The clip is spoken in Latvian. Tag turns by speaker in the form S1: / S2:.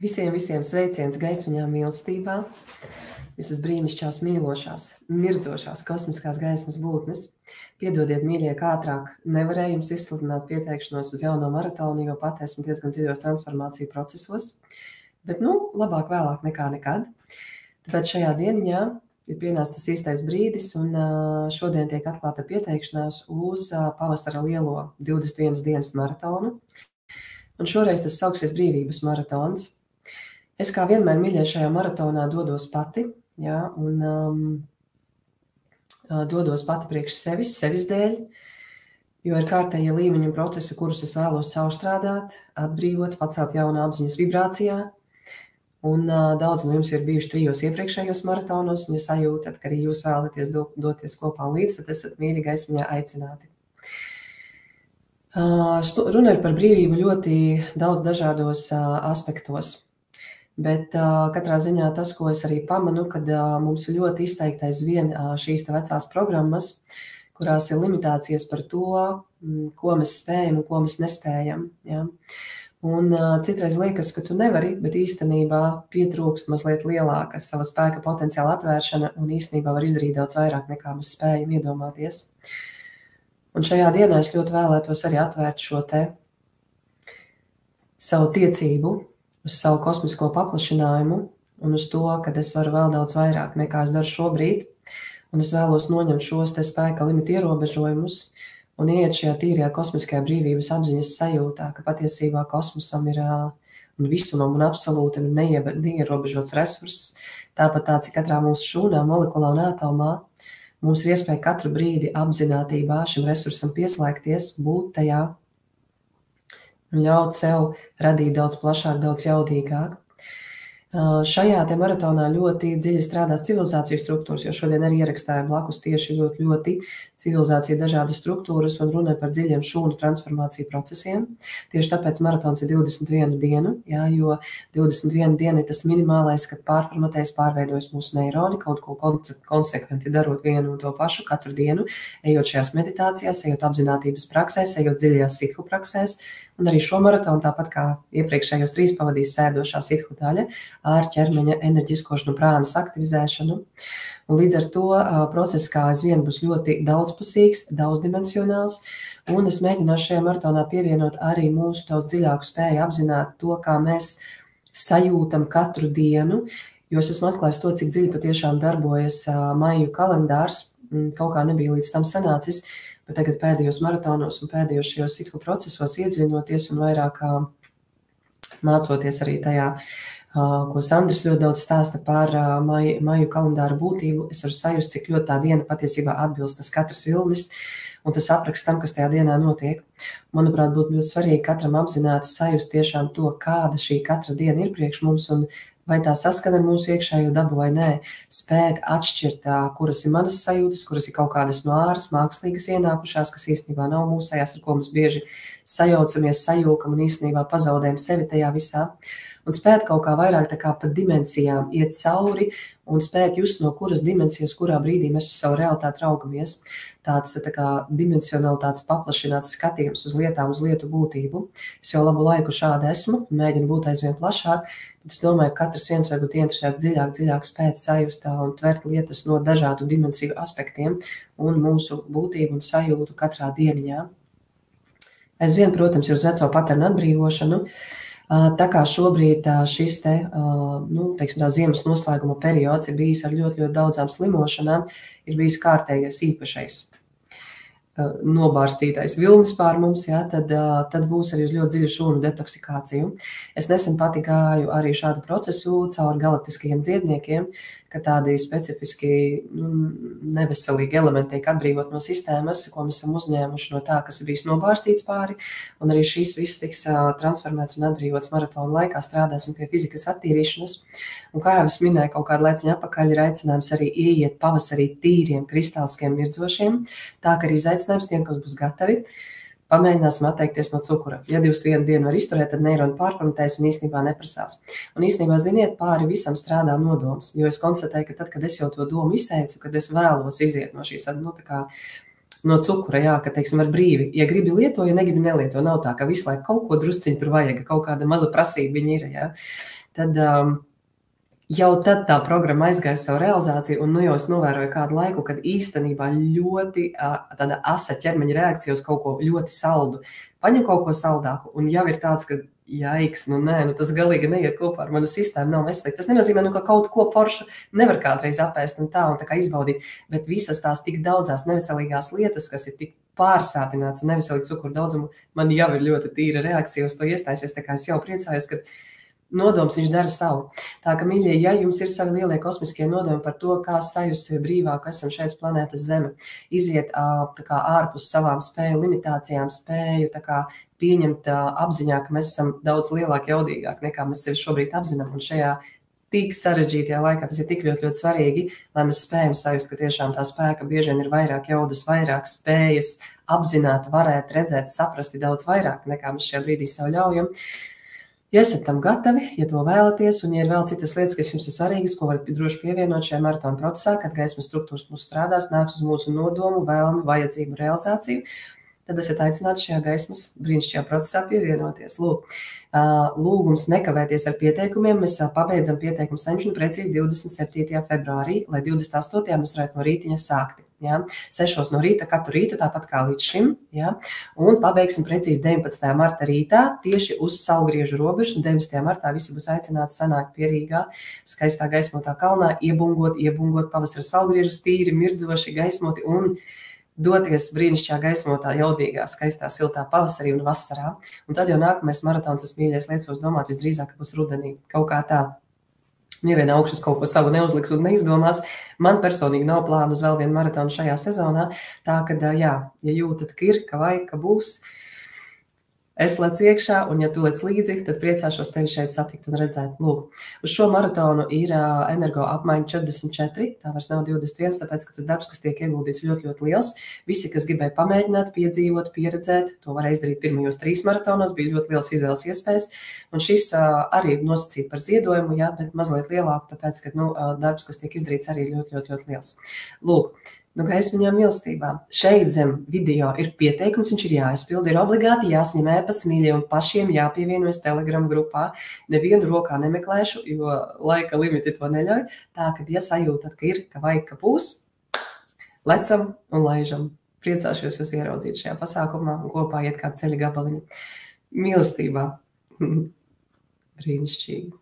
S1: Visiem sveiciens gaismiņā mīlestībā, visas brīnišķās mīlošās, mirdzošās kosmiskās gaismas būtnes. Piedodiet, mīļie, kā ātrāk nevarēju jums izsludināt pieteikšanos uz jauno maratonu, jo pat esmu diezgan dziļos transformāciju procesos, bet, labāk vēlāk nekā nekad. Tāpēc šajā dieniņā ir pienācis tas īstais brīdis, un šodien tiek atklāta pieteikšanās uz pavasara lielo 21 dienas maratonu, un šoreiz tas sauksies brīvības maratons. Es kā vienmēr, mīļie, šajā maratonā dodos pati, un dodos pati priekš sevis dēļ, jo ir kārtējie līmeņi un procesi, kurus es vēlos caurstrādāt, atbrīvot, pacelt jaunu apziņas vibrācijā. Un daudz no jums ir bijuši 3 iepriekšējos maratonos, un ja sajūtat, ka arī jūs vēlaties doties kopā līdz, tad esat mīļi gaismiņā aicināti. Runa ir par brīvību ļoti daudz dažādos aspektos. Bet katrā ziņā tas, ko es arī pamanu, kad mums ir ļoti izteikti aizvien šīs vecās programmas, kurās ir limitācijas par to, ko mēs spējam un ko mēs nespējam. Ja? Un citreiz liekas, ka tu nevari, bet īstenībā pietrūkst mazliet lielāka sava spēka potenciāla atvēršana un īstenībā var izdarīt daudz vairāk, nekā mēs spējam iedomāties. Un šajā dienā es ļoti vēlētos arī atvērt šo savu tiecību, uz savu kosmisko paplašinājumu un uz to, ka es varu vēl daudz vairāk nekā es daru šobrīd, un es vēlos noņemt šos spēka limitu ierobežojumus un iet šajā tīrajā kosmiskajā brīvības apziņas sajūtā, ka patiesībā kosmosam ir un visumam un absolūti neierobežots resurss, tāpat tāds, katrā mūsu šūnā, molekulā un atomā, mums ir iespēja katru brīdi apzinātībā šim resursam pieslēgties, būt tajā, un ļaut sev radīt daudz plašāk, daudz jaudīgāk. Šajā maratonā ļoti dziļi strādās civilizāciju struktūras, jo šodien arī ierakstāju blakus tieši ļoti civilizāciju dažādas struktūras un runāju par dziļiem šūnu transformāciju procesiem. Tieši tāpēc maratons ir 21 dienu, jo 21 diena ir tas minimālais, kad pārformatējas, pārveidojas mūsu neironi, kaut ko konsekventi darot vienu un to pašu katru dienu, ejot šajās meditācijās, ejot apzinātības praksēs, ejot dziļajās sithu praksēs. Un arī šo maratonu, tāpat kā iepriekšējos 3 pavadīs sēdošā sithu daļa ar ķermeņa enerģiskošanu, prānas aktivizēšanu. Un līdz ar to process kā aizvien būs ļoti daudzpusīgs, daudzdimensionāls, un es mēģināšu šajā maratonā pievienot arī mūsu daudz dziļāku spēju apzināt to, kā mēs sajūtam katru dienu, jo es esmu atklājis to, cik dziļi patiešām darbojas maiju kalendārs, kaut kā nebija līdz tam sanācis, bet tagad pēdējos maratonos un pēdējos šajos sithu procesos iedziļinoties un vairāk mācoties arī tajā, ko Sandris ļoti daudz stāsta par maiju kalendāra būtību, es varu sajust, cik ļoti tā diena patiesībā atbilst tas katras vilnis un tas apraksts tam, kas tajā dienā notiek. Manuprāt, būtu ļoti svarīgi katram apzināti sajust tiešām to, kāda šī katra diena ir priekš mums un vai tā saskana ar mūsu iekšējo dabu vai nē, spēt atšķirt, kuras ir manas sajūtas, kuras ir kaut kādas no āras, mākslīgas ienākušās, kas īstenībā nav mūsējās, ar ko mēs bieži sajaucamies, sajūkam un īstenībā pazaudējam sevi tajā visā. Un spēt kaut kā vairāk tā kā pa dimensijām iet cauri un spēt just no kuras dimensijas, kurā brīdī mēs uz savu realitāti raugamies. Tāds tā kā dimensionalitātes paplašināts skatījums uz lietām, uz lietu būtību. Es jau labu laiku šādi esmu, mēģinu būt aizvien plašāk, bet es domāju, ka katrs viens var būt interesēts dziļāk spēt sajust un tvert lietas no dažādu dimensiju aspektiem un mūsu būtību un sajūtu katrā dieniņā. Aizvien, protams, ir uz veco paternu atbrīvošanu. Tā kā šobrīd šis teiksim, ziemas noslēguma periods ir bijis ar ļoti daudzām slimošanām, ir bijis kārtējais īpašais nobārstītais vilnis pār mums, tad būs arī uz ļoti dziļu šūnu detoksikāciju. Es nesen pati gāju arī šādu procesu caur galaktiskajiem dziedniekiem, ka tādi specifiski neveselīgi elementi tiek atbrīvot no sistēmas, ko mēs esam uzņēmuši no tā, kas ir bijis nobārstīts pāri, un arī šīs viss tiks transformēts un atbrīvots maratona laikā, strādāsim pie fizikas attīrīšanas. Un kā jau es minēju, kaut kādu laiciņu apakaļ ir aicinājums arī ieiet pavasarī tīriem, kristāliskiem virdzošiem, tā ka arī izaicinājums tiem, kas būs gatavi, pamēģināsim atteikties no cukura. Ja 21 dienu var izturēt, tad neironi pārformatēs un īstenībā neprasās. Un īstenībā, ziniet, pāri visam strādā nodoms, jo es konstatēju, ka tad, kad es jau to domu izteicu, kad es vēlos iziet no šīs no cukura, jā, ka, teiksim, ar brīvi. Ja gribi lieto, ja negribi nelieto, nav tā, ka visu laiku kaut ko drusciņu tur vajag, kaut kāda maza prasība viņa ir, jā. Tad jau tad tā programma aizgāja savu realizāciju, un nu jau es novēroju kādu laiku, kad īstenībā ļoti tāda asa ķermeņa reakcija uz kaut ko ļoti saldu. Paņem kaut ko saldāku, un jau ir tāds, ka jaiks, tas galīgi neiet kopā ar manu sistēmu, nav veselīgi. Tas nenozīmē, ka kaut ko foršu nevar kādreiz apēst un tā kā izbaudīt, bet visas tās tik daudzās neveselīgās lietas, kas ir tik pārsātināts un neveselīgi cukuru daudzumu, man jau ir ļoti tīra reakcija uz to iestājusies, tā kā es jau priecājos, ka nodoms viņš dara savu. Tā ka, mīļie, ja jums ir savi lielie kosmiskie nodomi par to, kā sajust sevi brīvāk, esam šeit planētas Zeme, iziet tā kā ārpus savām spēju limitācijām, spēju tā kā pieņemt apziņā, ka mēs esam daudz lielāki, jaudīgāki, nekā mēs sevi šobrīd apzinām, un šajā tik sarežģītajā laikā tas ir tik ļoti, ļoti svarīgi, lai mēs spējam sajust, ka tiešām tā spēka bieži vien ir vairāk jaudas, vairāk spējas apzināt, varēt, redzēt, saprast daudz vairāk, nekā mēs šajā brīdī sev ļaujam. Ja esat tam gatavi, ja to vēlaties, un ja ir vēl citas lietas, kas jums ir svarīgas, ko varat droši pievienot šajā maratona procesā, kad gaismas struktūras mums strādās, nāks uz mūsu nodomu, vēlmi, vajadzību realizāciju, tad esat aicināti šajā gaismas brīnišķīgajā procesā pievienoties. Lūgums nekavēties ar pieteikumiem. Mēs pabeidzam pieteikumu saņemšanu precīzi 27. februārī, lai 28. mēs varētu no rītiņa sākt. 6 no rīta katru rītu, tāpat kā līdz šim. Un pabeigsim precīzi 19. marta rītā, tieši uz Saulgriežu robežu. 19. martā visi būs aicināti sanākt pie Rīgā, skaistā gaismotā kalnā, iebungot pavasara saulgriežus, tīri, mirdzoši, gaismoti un doties brīnišķīgā gaismotā, jaudīgā, skaistā, siltā pavasarī un vasarā. Un tad jau nākamais maratons, es mīļais liecos domāt, visdrīzāk būs rudenī, kaut kā tā. Neviena augšas kaut ko savu neuzliks un neizdomās. Man personīgi nav plānu uz vēl vienu maratonu šajā sezonā, tā ka, ja jūtat, ka ir, ka vajag, ka būs, es lecu iekšā, un ja tu lec līdzi, tad priecāšos tevi šeit satikt un redzēt. Lūk, uz šo maratonu ir energo apmaiņa 44, tā vairs nav 21, tāpēc, ka tas darbs, kas tiek ieguldīts, ļoti, ļoti liels. Visi, kas gribēja pamēģināt, piedzīvot, pieredzēt, to varēja izdarīt pirmajos 3 maratonos, bija ļoti liels izvēles iespējas, un šis arī ir nosacīts par ziedojumu, bet mazliet lielāku, tāpēc, ka darbs, kas tiek izdarīts, arī ļoti, ļoti, ļoti liels. Lūk, gaismiņām mīlestībā. Šeit zem video ir pieteikums, viņš ir jāizpild, ir obligāti jāsaņem ēpasts, mīļie, un pašiem jāpievienojas Telegram grupā. Nevienu rokā nemeklēšu, jo laika limiti to neļauj. Tā, kad ja sajūtat, ka ir, ka vajag, ka būs, lecam un laižam. Priecāšos jūs ieraudzīt šajā pasākumā un kopā iet kā ceļa gabaliņu. Mīlestībā. Brīnišķīgi.